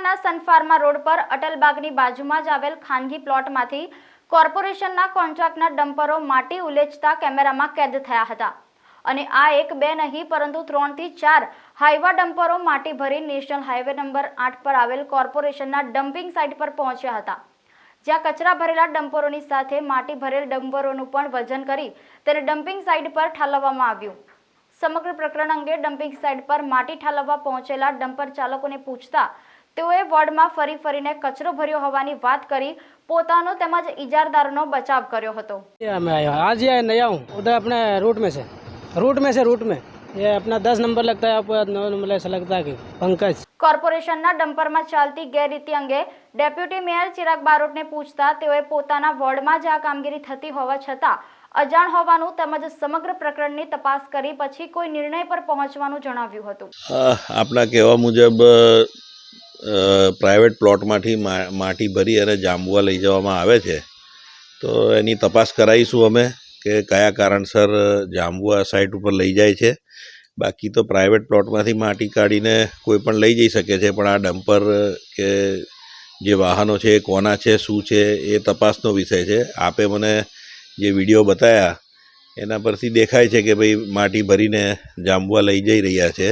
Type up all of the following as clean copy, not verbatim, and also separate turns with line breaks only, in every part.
શહેરના સનફાર્મા રોડ પર અટલબાગની બાજુમાં જ આવેલ ખાનગી પ્લોટમાંથી કોર્પોરેશનના કોન્ટ્રાક્ટના ડમ્પરો માટી ઉલેચતા કેમેરામાં કેદ થયા હતા અને આ એક બે નહીં પરંતુ 3 થી 4 હાઈવા ડમ્પરો માટી ભરી નેશનલ હાઈવે નંબર 8 પર આવેલ કોર્પોરેશનના ડમ્પિંગ સાઇટ પર પહોંચ્યા હતા, જ્યાં કચરા ભરેલા ડમ્પરોની સાથે માટી ભરેલ ડમ્પરોનું પણ વજન કરી તેને ડમ્પિંગ સાઇટ પર ઠાલવવામાં આવ્યું। સમગ્ર પ્રકરણ અંગે ડમ્પિંગ સાઇટ પર માટી ઠાલવવા પહોંચેલા ડમ્પર ચાલકોને પૂછતા તેઓએ વોર્ડમાં ફરીને કચરો ભર્યો હોવાની વાત કરી પોતાનો તેમજ ઇજારદારનો બચાવ કર્યો હતો।
आज ये नया हूँ, उधर अपने रूट में ये अपना 10 नंबर लगता है, आपको 9 नंबर ऐसा लगता है कि पंकज।
કોર્પોરેશનના ડમ્પરમાં ચાલતી ગેરરીતિ અંગે ડેપ્યુટી મેયર ચિરાગ બારોટને પૂછતા તેઓએ પોતાના વોર્ડમાં જ આ કામગીરી થતી હોવા છતાં અજાણ હોવાનું તેમજ સમગ્ર પ્રકરણની તપાસ કરી પછી કોઈ નિર્ણય પર પહોંચવાનું જણાવ્યું હતું।
આપના કહેવા મુજબ પ્રાઇવેટ પ્લોટમાંથી માટી ભરી અને જાંબુઆ લઈ જવામાં આવે છે, તો એની તપાસ કરાવીશું અમે કે કયા કારણસર જાંબુઆ સાઇટ ઉપર લઈ જાય છે। બાકી તો પ્રાઇવેટ પ્લોટમાંથી માટી કાઢીને કોઈ પણ લઈ જઈ શકે છે, પણ આ ડમ્પર કે જે વાહનો છે એ કોના છે, શું છે, એ તપાસનો વિષય છે। આપે મને જે વિડીયો બતાવ્યા એના પરથી દેખાય છે કે ભાઈ માટી ભરીને જાંબુઆ લઈ જઈ રહ્યા છે,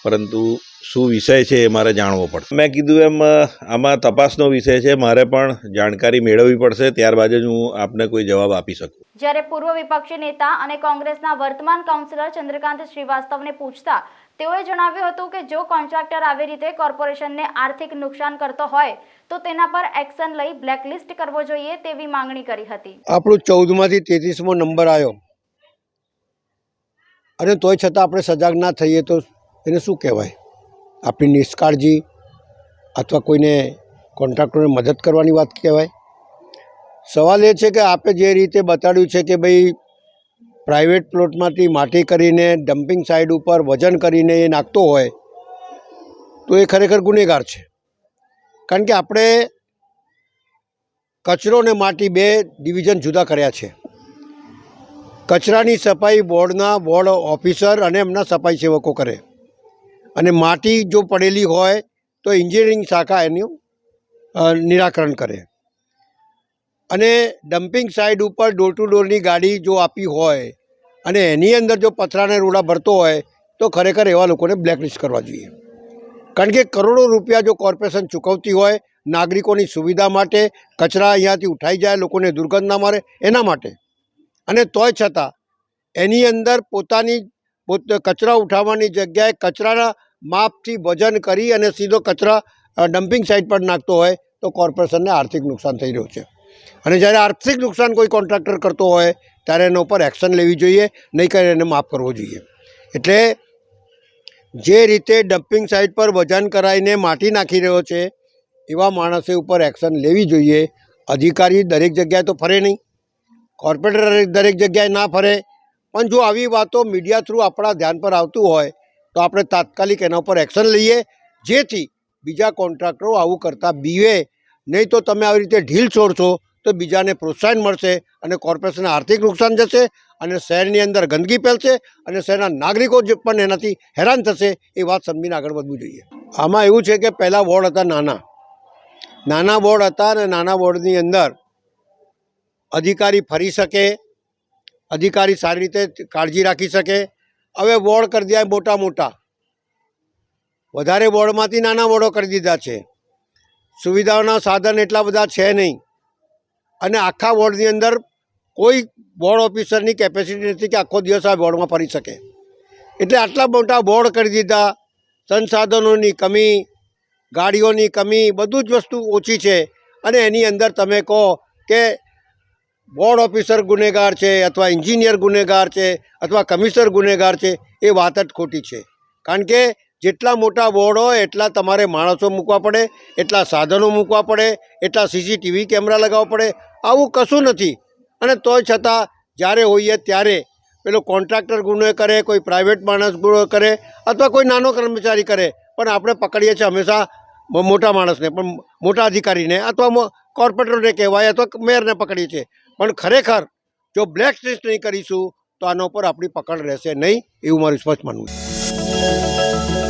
પરંતુ શું વિષય છે એ મારે જાણવો પડશે। મેં કીધું એમ આમાં તપાસનો વિષય છે, મારે પણ જાણકારી મેળવવી પડશે, ત્યારબાદ જ હું આપને કોઈ જવાબ આપી શકું।
જ્યારે પૂર્વ વિપક્ષી નેતા અને કોંગ્રેસના વર્તમાન કાઉન્સિલર ચંદ્રકાંત શ્રીવાસ્તવને પૂછતા તેઓએ જણાવ્યું હતું કે જો કોન્ટ્રાક્ટર આવી રીતે કોર્પોરેશનને આર્થિક નુકસાન કરતો હોય તો તેના પર એક્શન લઈ બ્લેકલિસ્ટ કરવો જોઈએ તેવી માંગણી કરી હતી।
આપણું 14 માંથી 33મો નંબર આવ્યો અને તોય છતાં આપણે સજાગ ના થઈએ તો એને શું કહેવાય? આપણી નિષ્કાળજી અથવા કોઈને કોન્ટ્રાક્ટરને મદદ કરવાની વાત કહેવાય? સવાલ એ છે કે આપે જે રીતે બતાડ્યું છે કે ભાઈ પ્રાઇવેટ પ્લોટમાંથી માટી કરીને ડમ્પિંગ સાઇટ ઉપર વજન કરીને એ નાખતો હોય તો એ ખરેખર ગુનેગાર છે, કારણ કે આપણે કચરો અને માટી બે ડિવિઝન જુદા કર્યા છે। કચરાની સફાઈ વોર્ડ ઓફિસર અને એમના સફાઈ સેવકો કરે અને માટી જો પડેલી હોય તો એન્જિનિયરિંગ શાખા એનું નિરાકરણ કરે અને ડમ્પિંગ સાઇટ ઉપર ડોર ટુ ડોરની ગાડી જો આપી હોય અને એની અંદર જો પથરાને રોડા ભરતો હોય તો ખરેખર એવા લોકોને બ્લેકલિસ્ટ કરવા જોઈએ, કારણ કે કરોડો રૂપિયા જો કોર્પોરેશન ચૂકવતી હોય નાગરિકોની સુવિધા માટે, કચરા અહીંયાથી ઉઠાઈ જાય, લોકોને દુર્ગંધ ના મારે એના માટે, અને તોય છતાં એની અંદર કચરા ઉઠાવવાની જગ્યાએ કચરાના માપથી વજન કરી અને સીધો કચરા ડમ્પિંગ સાઇટ પર નાખતો હોય તો કોર્પોરેશનને આર્થિક નુકસાન થઈ રહ્યું છે। અને જ્યારે આર્થિક નુકસાન કોઈ કોન્ટ્રાક્ટર કરતો હોય ત્યારે એના ઉપર એક્શન લેવી જોઈએ, નહીં કરી એને માફ કરવો જોઈએ। એટલે જે રીતે ડમ્પિંગ સાઇટ પર વજન કરાવીને માટી નાખી રહ્યો છે એવા માણસે ઉપર એક્શન લેવી જોઈએ। અધિકારી દરેક જગ્યાએ તો ફરે નહીં, કોર્પોરેટર દરેક જગ્યાએ ના ફરે, પણ જો આવી વાતો મીડિયા થ્રુ આપણા ધ્યાન પર આવતું હોય તો આપણે તાત્કાલિક એના ઉપર એક્શન લઈએ, જેથી બીજા કોન્ટ્રાક્ટરો આવું કરતા બીવે નહીં। તો તમે આવી રીતે ઢીલ છોડશો તો બીજાને પ્રોત્સાહન મળશે અને કોર્પોરેશનને આર્થિક નુકસાન જશે અને શહેરની અંદર ગંદકી ફેલશે અને શહેરના નાગરિકો જે પણ એનાથી હેરાન થશે એ વાત સમજીને આગળ વધવું જોઈએ। આમાં એવું છે કે પહેલાં વોર્ડ હતા નાના વોર્ડ હતા અને નાના વોર્ડની અંદર અધિકારી ફરી શકે, અધિકારી સારી રીતે કાળજી રાખી શકે। હવે વોર્ડ કરી દીધા મોટા, વધારે વોર્ડમાંથી નાના વોર્ડો કરી દીધા છે, સુવિધાઓના સાધન એટલા બધા છે નહીં અને આખા વોર્ડની અંદર કોઈ વોર્ડ ઓફિસરની કેપેસિટી નથી કે આખો દિવસ આ વોર્ડમાં ફરી શકે, એટલે આટલા મોટા વોર્ડ કરી દીધા। સંસાધનોની કમી, ગાડીઓની કમી, બધું જ વસ્તુ ઓછી છે અને એની અંદર તમે કહો કે વોર્ડ ઓફિસર ગુનેગાર છે અથવા એન્જિનિયર ગુનેગાર છે અથવા કમિશનર ગુનેગાર છે, એ વાત જ ખોટી છે। કારણ કે જેટલા મોટા વોર્ડ હોય એટલા તમારે માણસો મૂકવા પડે, એટલા સાધનો મૂકવા પડે, એટલા CCTV કેમેરા લગાવવા પડે, આવું કશું નથી। અને તોય છતાં જ્યારે હોઈએ ત્યારે પેલો કોન્ટ્રાક્ટર ગુનો કરે, કોઈ પ્રાઇવેટ માણસ ગુનો કરે અથવા કોઈ નાનો કર્મચારી કરે, પણ આપણે પકડીએ છીએ હંમેશા મોટા માણસને, પણ મોટા અધિકારીને અથવા કોર્પોરેટરને કહેવાય અથવા મેયરને પકડીએ છીએ, પણ ખરેખર જો બ્લેકલિસ્ટ નહીં કરીશું તો આના ઉપર આપણી પકડ રહેશે નહીં, એવું મારું સ્પષ્ટ માનવું છે।